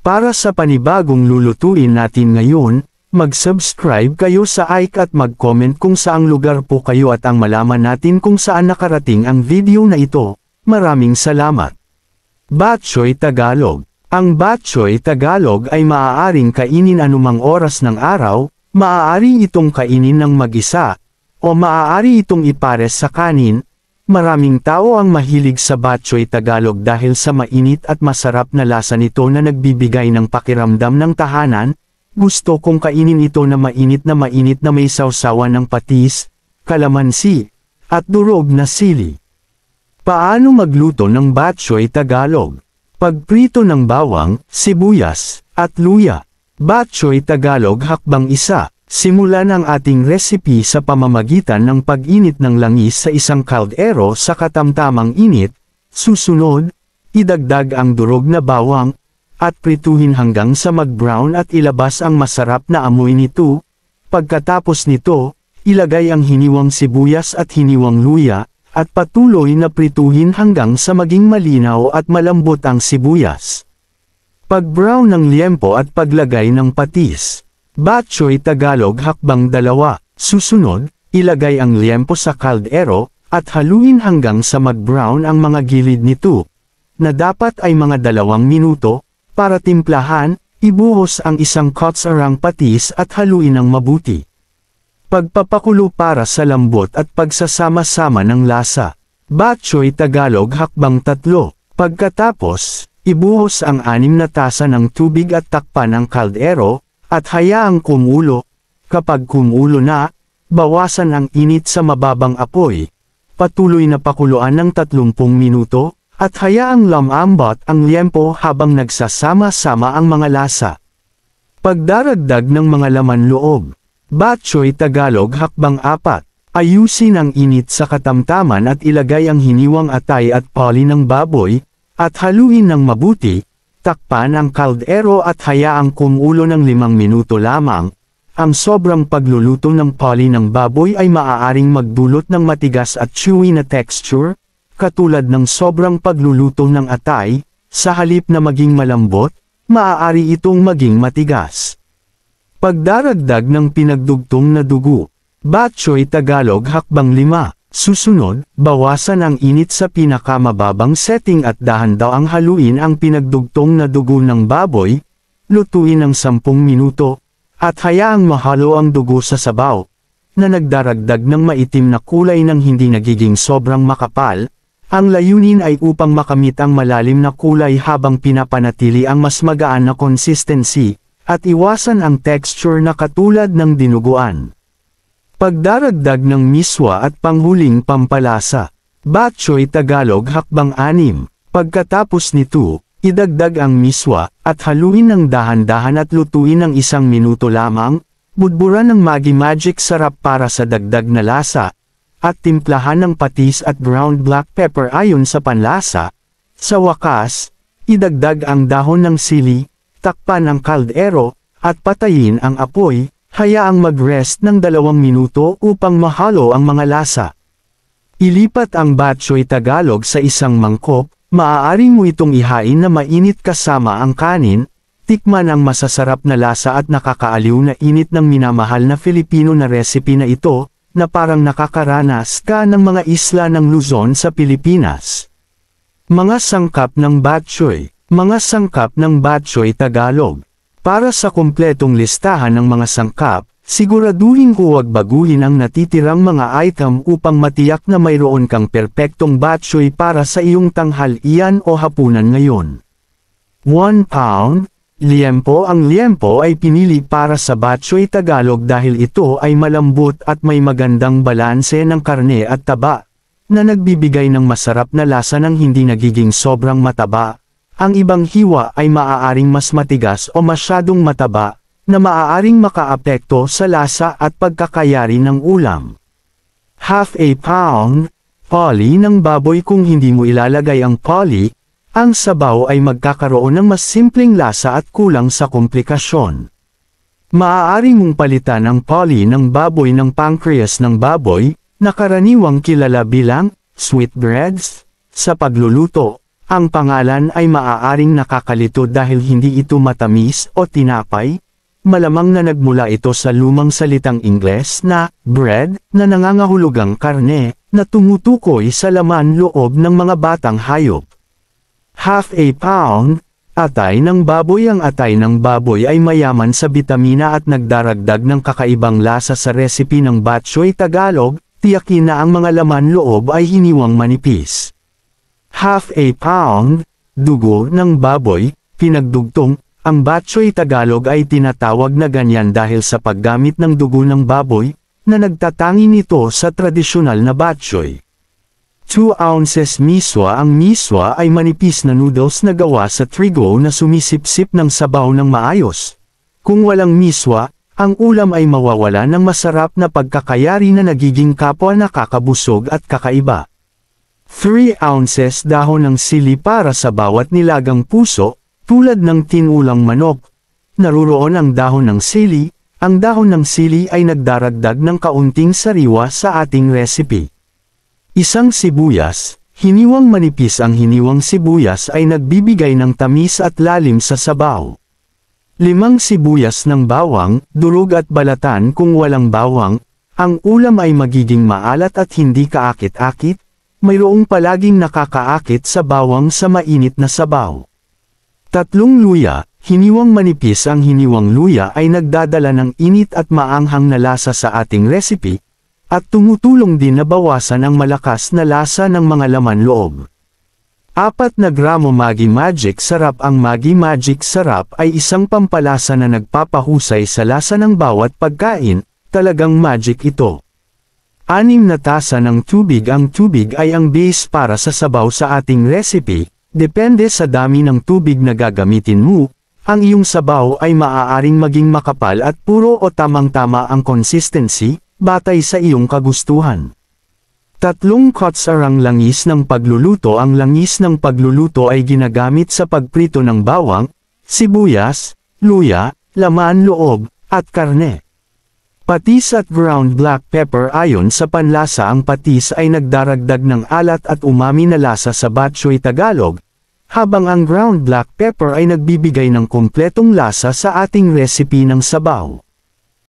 Para sa panibagong lulutuin natin ngayon, mag-subscribe kayo sa like at mag-comment kung saang lugar po kayo at ang malaman natin kung saan nakarating ang video na ito. Maraming salamat. Bok choy Tagalog. Ang bok choy Tagalog ay maaaring kainin anumang oras ng araw, maaari itong kainin ng mag-isa, o maaari itong ipares sa kanin. Maraming tao ang mahilig sa bok choy Tagalog dahil sa mainit at masarap na lasa nito na nagbibigay ng pakiramdam ng tahanan. Gusto kong kainin ito na mainit na may sawsawan ng patis, kalamansi, at durog na sili. Paano magluto ng bok choy Tagalog? Pagprito ng bawang, sibuyas, at luya. Bok choy Tagalog hakbang 1. Simulan ang ating recipe sa pamamagitan ng pag-init ng langis sa isang kaldero sa katamtamang init. Susunod, idagdag ang durog na bawang, at prituhin hanggang sa mag-brown at ilabas ang masarap na amoy nito. Pagkatapos nito, ilagay ang hiniwang sibuyas at hiniwang luya, at patuloy na prituhin hanggang sa maging malinaw at malambot ang sibuyas. Pag-brown ng liempo at paglagay ng patis. Bok choy Tagalog hakbang 2. Susunod, ilagay ang liempo sa kaldero, at haluin hanggang sa mag-brown ang mga gilid nito, na dapat ay mga 2 minuto. Para timplahan, ibuhos ang isang kutsarang patis at haluin ng mabuti. Pagpapakulo para sa lambot at pagsasama-sama ng lasa. Bok choy Tagalog hakbang 3. Pagkatapos, ibuhos ang 6 na tasa ng tubig at takpan ang kaldero, at hayaang kumulo. Kapag kumulo na, bawasan ang init sa mababang apoy. Patuloy na pakuluan ng 30 minuto, at hayaang lumambot ang liempo habang nagsasama-sama ang mga lasa. Pagdaragdag ng mga laman loob. Bok choy Tagalog hakbang 4. Ayusin ang init sa katamtaman at ilagay ang hiniwang atay at poli ng baboy, at haluin ng mabuti. Takpan ang kaldero at hayaang kumulo ng 5 minuto lamang. Ang sobrang pagluluto ng poli ng baboy ay maaaring magdulot ng matigas at chewy na texture, katulad ng sobrang pagluluto ng atay. Sa halip na maging malambot, maaari itong maging matigas. Pagdaragdag ng pinagdugtong na dugo. Bok choy Tagalog hakbang 5. Susunod, bawasan ang init sa pinakamababang setting at dahan-dahang haluin ang pinagdugtong na dugo ng baboy. Lutuin ng 10 minuto, at hayaang mahalo ang dugo sa sabaw, na nagdaragdag ng maitim na kulay nang hindi nagiging sobrang makapal. Ang layunin ay upang makamit ang malalim na kulay habang pinapanatili ang mas magaan na consistency, at iwasan ang texture na katulad ng dinuguan. Pagdaragdag ng miswa at panghuling pampalasa. Bok choy Tagalog hakbang 6. Pagkatapos nito, idagdag ang miswa, at haluin ng dahan-dahan at lutuin ng 1 minuto lamang. Budburan ng Maggi Magic Sarap para sa dagdag na lasa, at timplahan ng patis at ground black pepper ayon sa panlasa. Sa wakas, idagdag ang dahon ng sili, takpan ang kaldero, at patayin ang apoy. Hayaang mag-rest ng 2 minuto upang mahalo ang mga lasa. Ilipat ang bok choy Tagalog sa isang mangkok. Maaari mo itong ihain na mainit kasama ang kanin. Tikman ang masasarap na lasa at nakakaaliw na init ng minamahal na Filipino na recipe na ito, na parang nakakaranas ka ng mga isla ng Luzon sa Pilipinas. Mga sangkap ng bok choy. Mga sangkap ng bok choy Tagalog. Para sa kumpletong listahan ng mga sangkap, siguraduhin huwag baguhin ang natitirang mga item upang matiyak na mayroon kang perpektong bok choy para sa iyong tanghalian o hapunan ngayon. 1 pound, liempo. Ang liempo ay pinili para sa bok choy Tagalog dahil ito ay malambot at may magandang balanse ng karne at taba, na nagbibigay ng masarap na lasa ng hindi nagiging sobrang mataba. Ang ibang hiwa ay maaaring mas matigas o masyadong mataba, na maaaring makaapekto sa lasa at pagkakayari ng ulam. Half a pound, poli ng baboy. Kung hindi mo ilalagay ang poli, ang sabaw ay magkakaroon ng mas simpleng lasa at kulang sa komplikasyon. Maaari mong palitan ang poli ng baboy ng pancreas ng baboy, na karaniwang kilala bilang sweetbreads, sa pagluluto. Ang pangalan ay maaaring nakakalito dahil hindi ito matamis o tinapay. Malamang na nagmula ito sa lumang salitang Ingles na bread na nangangahulugang karne na tumutukoy sa laman loob ng mga batang hayop. Half a pound, atay ng baboy. Ang atay ng baboy ay mayaman sa bitamina at nagdaragdag ng kakaibang lasa sa recipe ng Bok Choy Tagalog. Tiyakin na ang mga laman loob ay hiniwang manipis. Half a pound, dugo ng baboy, pinagdugtong. Ang Bok Choy Tagalog ay tinatawag na ganyan dahil sa paggamit ng dugo ng baboy, na nagtatangi nito sa tradisyonal na bok choy. 2 ounces miswa. Ang miswa ay manipis na noodles na gawa sa trigo na sumisipsip ng sabaw ng maayos. Kung walang miswa, ang ulam ay mawawala ng masarap na pagkakayari na nagiging kapwa nakakabusog at kakaiba. 3 ounces dahon ng sili para sa bawat nilagang puso, tulad ng tinulang manok. Naruroon ang dahon ng sili. Ang dahon ng sili ay nagdaragdag ng kaunting sariwa sa ating recipe. Isang sibuyas, hiniwang manipis. Ang hiniwang sibuyas ay nagbibigay ng tamis at lalim sa sabaw. 5 sibuyas ng bawang, durog at balatan. Kung walang bawang, ang ulam ay magiging maalat at hindi kaakit-akit. Mayroong palaging nakakaakit sa bawang sa mainit na sabaw. 3 luya, hiniwang manipis. Ang hiniwang luya ay nagdadala ng init at maanghang na lasa sa ating recipe, at tumutulong din na bawasan ang malakas na lasa ng mga laman loob. 4 na gramo Maggi Magic Sarap. Ang Maggi Magic Sarap ay isang pampalasa na nagpapahusay sa lasa ng bawat pagkain. Talagang magic ito. 6 na tasa ng tubig. Ang tubig ay ang base para sa sabaw sa ating recipe. Depende sa dami ng tubig na gagamitin mo, ang iyong sabaw ay maaaring maging makapal at puro o tamang-tama ang consistency, batay sa iyong kagustuhan. 3 kutsarang langis ng pagluluto. Ang langis ng pagluluto ay ginagamit sa pagprito ng bawang, sibuyas, luya, laman loob, at karne. Patis at ground black pepper. Ayon sa panlasa, ang patis ay nagdaragdag ng alat at umami na lasa sa Bok Choy Tagalog, habang ang ground black pepper ay nagbibigay ng kumpletong lasa sa ating recipe ng sabaw.